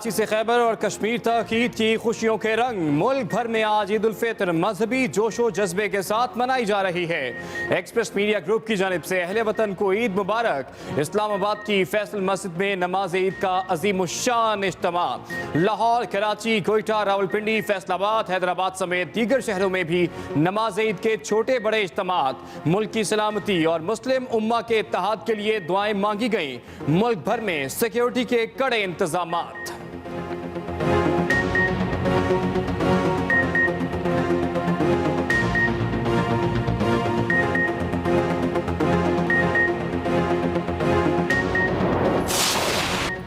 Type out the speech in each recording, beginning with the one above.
कराची से खैबर और कश्मीर तक ईद की खुशियों के रंग। मुल्क भर में आज ईद उल फितर मजहबी जोशो जज्बे के साथ मनाई जा रही है। एक्सप्रेस मीडिया ग्रुप की जानिब से अहले वतन को ईद मुबारक। इस्लामाबाद की फैसल मस्जिद में नमाज ईद का अजीमुशान इज्तिमा। लाहौर, कराची, कोयटा, रावलपिंडी, फैसलाबाद, हैदराबाद समेत दीगर शहरों में भी नमाज ईद के छोटे बड़े इज्तिमात। मुल्क की सलामती और मुस्लिम उम्मा के इत्तेहाद के लिए दुआएं मांगी गईं। मुल्क भर में सिक्योरिटी के कड़े इंतजामात।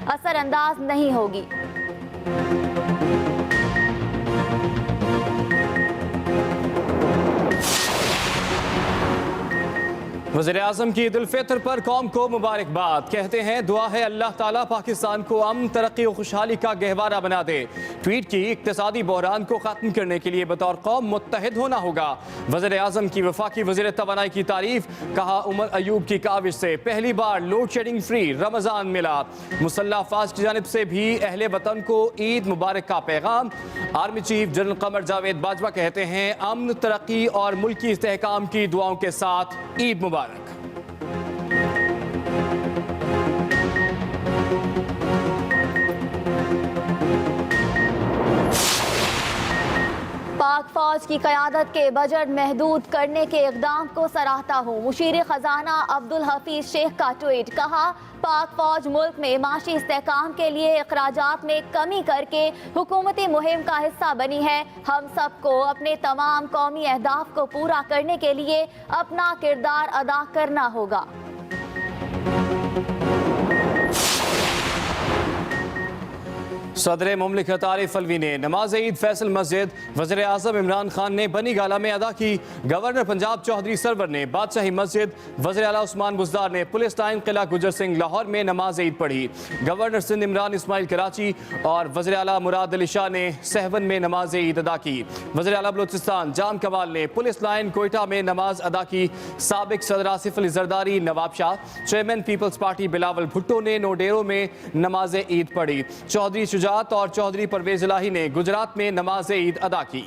असरअंदाज नहीं होगी। वज़ीर-ए-आज़म की ईद उल फितर पर कौम को मुबारकबाद। कहते हैं दुआ है अल्लाह ताला पाकिस्तान को अमन, तरक्की और खुशहाली का गहवारा बना दे। ट्वीट की इक्तिसादी बहरान को खत्म करने के लिए बतौर कौम मुत्तहिद होना होगा। वज़ीर-ए-आज़म की वफाकी वज़ीर तवानाई की तारीफ। कहा उमर अयूब की काविश से पहली बार लोड शेडिंग फ्री रमज़ान मिला। मुसल्लह अफ़वाज की जानिब से भी अहले वतन को ईद मुबारक का पैगाम। Army chief general Qamar Javed Bajwa कहते हैं अमन, तरक्की और मुल्की इस्तेहकाम की दुआओं के साथ ईद मुबारक। पाक फौज की क़यादत के बजट महदूद करने के इक़दाम को सराहता हूँ। मुशीर ख़जाना अब्दुल हफीज शेख का ट्वीट। कहा पाक फौज मुल्क में माशी इस्तेहकाम के लिए अखराजात में कमी करके हुकूमती मुहिम का हिस्सा बनी है। हम सबको अपने तमाम कौमी अहदाफ को पूरा करने के लिए अपना किरदार अदा करना होगा। सदर मुमलिकत आरिफ अलवी ने नमाज ईद फैसल मस्जिद। वज़ीर आज़म इमरान खान ने बनी गाला में अदा की। गवर्नर पंजाब चौधरी सरवर ने बादशाही मस्जिद। वज़ीर आला उस्मान बुज़दार ने पुलिस लाइन किला गुजर सिंह लाहौर में नमाज ईद पढ़ी। गवर्नर सिंध इमरान इस्माइल कराची और वज़ीर आला मुराद अली शाह ने सहवन में नमाज ईद अदा की। वज़ीर आला बलूचिस्तान जाम कमाल ने पुलिस लाइन कोयटा में नमाज अदा की। साबिक सदर आसिफ अली जरदारी, नवाब शाह, चेयरमैन पीपल्स पार्टी बिलावल भुट्टो ने नोडेरो में नमाज ईद पढ़ी। चौधरी और चौधरी परवेज इलाही ने गुजरात में नमाज ईद अदा की।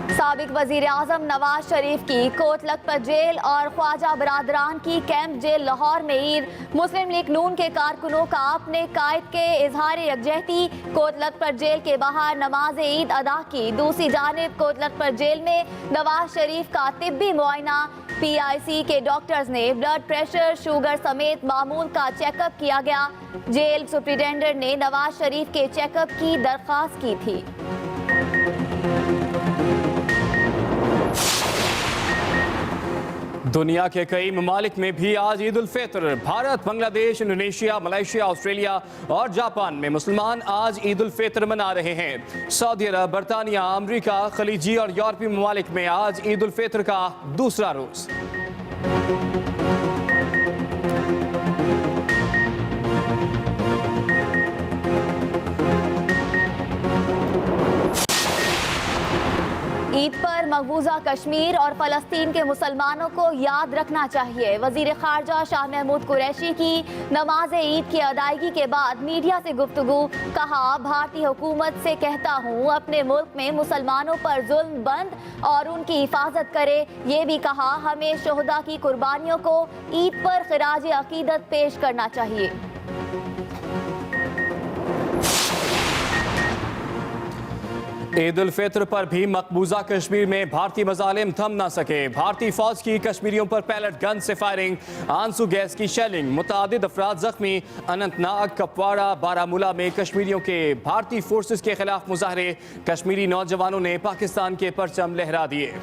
साबिक वजीर आजम नवाज शरीफ की कोट लखपत जेल और ख्वाजा बरादरान की कैंप जेल लाहौर में ईद। मुस्लिम लीग नून के कारकुनों का अपने कायद के इजहार यकजहती। कोट लखपत जेल के बाहर नमाज ईद अदा की। दूसरी जानिब कोट लखपत जेल में नवाज शरीफ का तिब्बी मुआयना। PIC के डॉक्टर्स ने ब्लड प्रेशर, शुगर समेत मामूल का चेकअप किया गया। जेल सुप्रिटेंडेंट ने नवाज शरीफ के चेकअप की दरख्वास्त की थी। दुनिया के कई ममालिक में भी आज Eid ul Fitr. Bharat, Bangladesh, Indonesia, Malaysia, Australia और जापान में मुसलमान आज ईद उल फितर मना रहे हैं। सऊदी अरब, बरतानिया, अमरीका, खलीजी और यूरोपीय ममालिक में आज ईद उल फितर का दूसरा रोज। ईद पर मकबूजा कश्मीर और फ़लस्तीन के मुसलमानों को याद रखना चाहिए। वज़ीर ख़ारजा शाह महमूद कुरैशी की नमाज ईद की अदायगी के बाद मीडिया से गुफ्तगू। कहा भारतीय हुकूमत से कहता हूँ अपने मुल्क में मुसलमानों पर जुल्म बंद और उनकी हिफाजत करे। ये भी कहा हमें शोहदा की कुर्बानियों को ईद पर ख़िराज अक़ीदत पेश करना चाहिए। ईद उल फितर पर भी मकबूजा कश्मीर में भारतीय मजालिम थम ना सके। भारतीय फौज की कश्मीरियों पर पैलेट गन से फायरिंग, आंसू गैस की शेलिंग, मुतादिद अफराद जख्मी। अनंतनाग, कपवाड़ा, बारामूला में कश्मीरियों के भारतीय फोर्सेस के खिलाफ मुजाहरे। कश्मीरी नौजवानों ने पाकिस्तान के परचम लहरा दिए।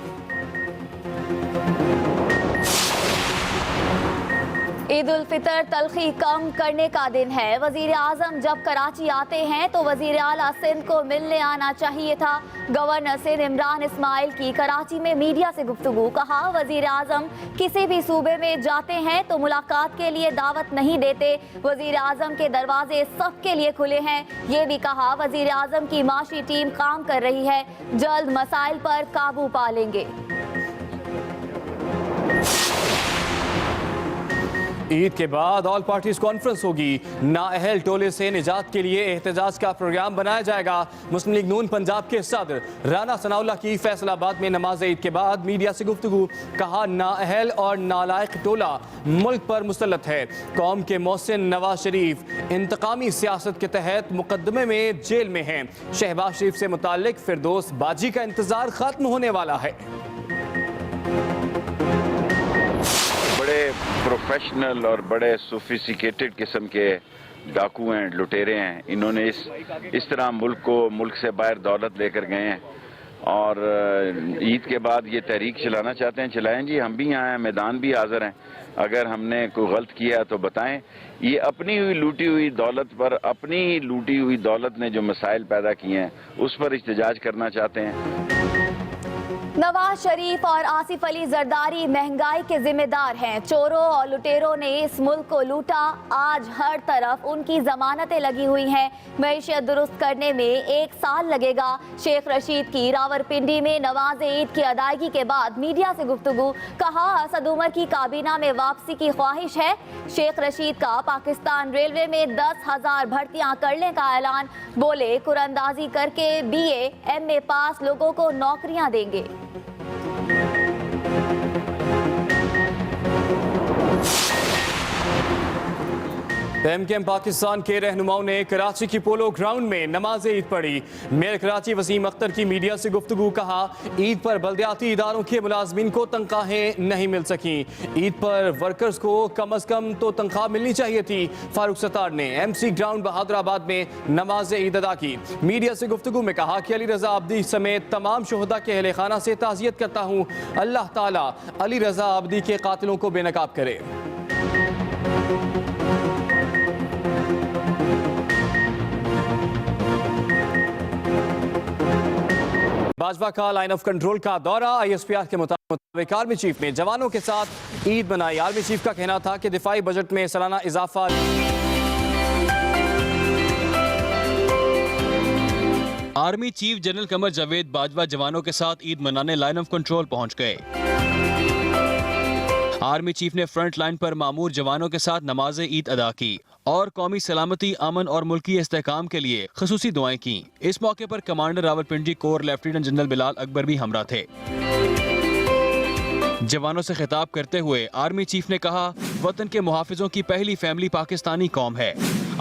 ईद उल फितर तलखी कम करने का दिन है। वजीर आजम जब कराची आते हैं तो वजीर आला सिंध को मिलने आना चाहिए था। गवर्नर सिंध इमरान इस्माइल की कराची में मीडिया से गुफ्तगू। कहा, वजीर आजम किसी भी सूबे में जाते हैं तो मुलाकात के लिए दावत नहीं देते। वजीर आजम के दरवाजे सबके लिए खुले हैं। ये भी कहा, वजीर आजम की माशी टीम काम कर रही है, जल्द मसाइल पर काबू पा लेंगे। ईद के बाद ऑल पार्टीज कॉन्फ्रेंस होगी। नाअहल टोले से निजात के लिए एहतजाज का प्रोग्राम बनाया जाएगा। मुस्लिम लीग नून पंजाब के सदर राना सनाउल्लाह की फैसलाबाद में नमाज ईद के बाद मीडिया से गुफ्तगू। कहा, नाअहल और नालायक टोला मुल्क पर मुसल्लत है। कौम के मोहसिन नवाज शरीफ इंतकामी सियासत के तहत मुकदमे में जेल में हैं। शहबाज शरीफ से मुताल्लिक फिरदौस बाजी का इंतजार खत्म होने वाला है। बड़े प्रोफेशनल और बड़े सोफिस्टिकेटेड किस्म के डाकू हैं, लुटेरे हैं। इन्होंने इस तरह मुल्क से बाहर दौलत लेकर गए हैं और ईद के बाद ये तहरीक चलाना चाहते हैं। चलाएं जी, हम भी यहाँ हैं, मैदान भी हाजिर हैं। अगर हमने कोई गलत किया तो बताएं। ये अपनी हुई लूटी हुई दौलत पर, अपनी ही लूटी हुई दौलत ने जो मसाइल पैदा किए हैं उस पर इhtजाज करना चाहते हैं। नवाज शरीफ और आसिफ अली जरदारी महंगाई के जिम्मेदार हैं। चोरों और लुटेरों ने इस मुल्क को लूटा। आज हर तरफ उनकी जमानतें लगी हुई हैं। मईशत दुरुस्त करने में 1 साल लगेगा। शेख रशीद की रावलपिंडी में नमाज ईद की अदायगी के बाद मीडिया से गुफ्तगू। कहा, असद उमर की काबीना में वापसी की ख्वाहिश है। शेख रशीद का पाकिस्तान रेलवे में 10,000 भर्तियां करने का ऐलान। बोले, कुरअंदाजी करके BA MA पास लोगों को नौकरियां देंगे। एमकेएम पाकिस्तान के रहनुमाओं ने कराची की पोलो ग्राउंड में नमाज ईद पढ़ी। मेयर कराची वसीम अख्तर की मीडिया से गुफ्तगू। कहा, ईद पर बल्दियाती इदारों के मुलाजमीन को तनख्वाहें नहीं मिल सकी। ईद पर वर्कर्स को कम अज कम तो तनख्वाह मिलनी चाहिए थी। फारूक सत्तार ने MC ग्राउंड बहादुराबाद में नमाज ईद अदा की। मीडिया से गुफ्तगू में कहा कि अली रजा अब्दी समेत तमाम शोहदा के अहले खाना से ताज़ियत करता हूँ। अल्लाह ताला अली रजा अब्दी के कातिलों को बेनकाब करे। भाजपा का लाइन ऑफ कंट्रोल का दौरा। ISPR के मुताबिक आर्मी चीफ ने जवानों के साथ ईद मनाई। आर्मी चीफ का कहना था कि दिफाई बजट में सालाना इजाफा। Army chief general Qamar Javed Bajwa जवानों के साथ ईद मनाने लाइन ऑफ कंट्रोल पहुंच गए। आर्मी चीफ ने फ्रंट लाइन पर मामूर जवानों के साथ नमाज ईद अदा की और कौमी सलामती, अमन और मुल्की इस्तेहकाम के लिए खसूसी दुआएं की। इस मौके पर commander Rawalpindi core lieutenant general Bilal Akbar भी हमरा थे। जवानों से खिताब करते हुए आर्मी चीफ ने कहा, वतन के मुहाफिजों की पहली फैमिली पाकिस्तानी कौम है।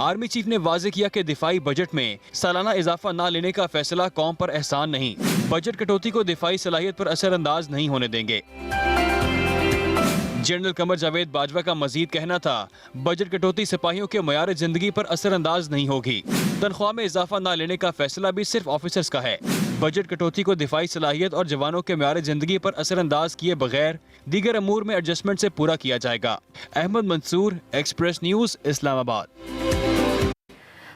आर्मी चीफ ने वाजे किया कि दिफाई बजट में सालाना इजाफा न लेने का फैसला कौम पर एहसान नहीं, बजट कटौती को दिफाई सलाहियत पर असरअंदाज नहीं होने देंगे। जनरल कमर जावेद बाजवा का मजीद कहना था, बजट कटौती सिपाहियों के मयार जिंदगी पर असरअंदाज नहीं होगी। तनख्वाह में इजाफा न लेने का फैसला भी सिर्फ ऑफिसर्स का है। बजट कटौती को दिफाई सलाहियत और जवानों के मयार जिंदगी पर असरअंदाज किए बगैर दीगर अमूर में एडजस्टमेंट से पूरा किया जाएगा। Ahmad Mansoor, Express News, Islamabad.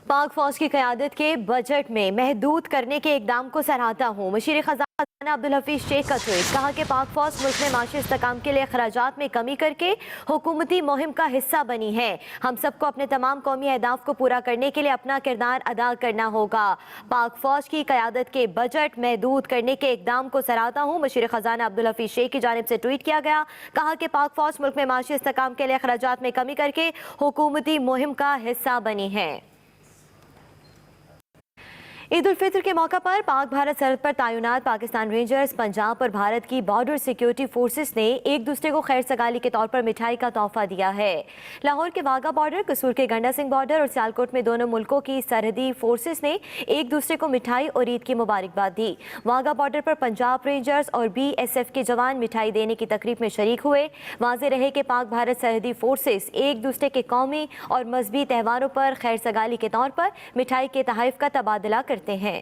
पाक फौज की क़यादत के बजट में महदूद करने के इकदाम को सराहता हूँ। मुशीर खजाना अब्दुल हफीज शेख का ट्वीट। कहा कि पाक फौज मुल्क में माशी इस्तेकाम के लिए अखराजात में कमी करके हुकूमती मुहिम का हिस्सा बनी है। हम सबको अपने तमाम कौमी अहदाफ को पूरा करने के लिए अपना किरदार अदा करना होगा। पाक फौज की क़यादत के बजट महदूद करने के इकदाम को सराहता हूँ। मुशीर खजाना अब्दुल हफीज शेख की जानिब से ट्वीट किया गया। कहा कि पाक फौज मुल्क में माशी इस्तेकाम के लिए अखराजात में कमी करके हुकूमती मुहिम का हिस्सा बनी है। ईद उल फितर के मौका पर पाक भारत सरहद पर तैनात पाकिस्तान रेंजर्स, पंजाब और भारत की बॉर्डर सिक्योरिटी फोर्सेस ने एक दूसरे को खैर सगाली के तौर पर मिठाई का तोहफा दिया है। लाहौर के वाघा बॉर्डर, कसूर के गंडा सिंह बॉर्डर और सियालकोट में दोनों मुल्कों की सरहदी फोर्सेस ने एक दूसरे को मिठाई और ईद की मुबारकबाद दी। वाघा बॉर्डर पर पंजाब रेंजर्स और BSF के जवान मिठाई देने की तकरीब में शरीक हुए। वाज़ेह रहे कि पाक भारत सरहदी फोर्सेस एक दूसरे के कौमी और मजहबी त्योहारों पर खैर सगाली के तौर पर मिठाई के तोहफ़े का तबादला करते हैं।